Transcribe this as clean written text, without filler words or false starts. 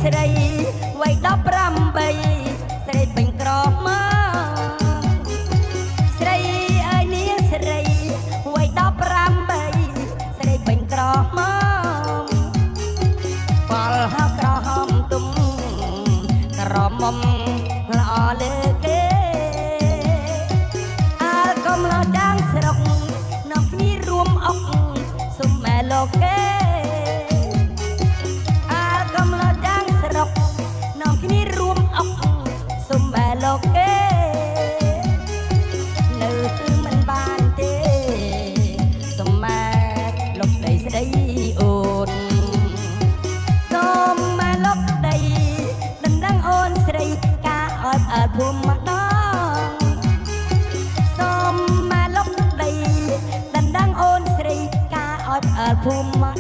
ស្រីវ័យ18ស្រីពេញក្រមកស្រីអើយនាងស្រីវ័យ18ស្រីពេញក្រមកបលហក្រហមទុំក្រមុំល្អលើគេអើកុំឡោចាងស្រុកនាំគ្នារួមអុកសុំម៉ែលោកគេសុំបែលោកគេនៅមិនបានទេសុំម៉ែលោកដីស្ដីអូនសុំម៉ែលោកដីដណ្ដឹងអូនស្រីការអត់អើភូមិម្ដងសុំម៉ែលោកដីដណ្ដឹងអូនស្រីការអត់អើភូមិ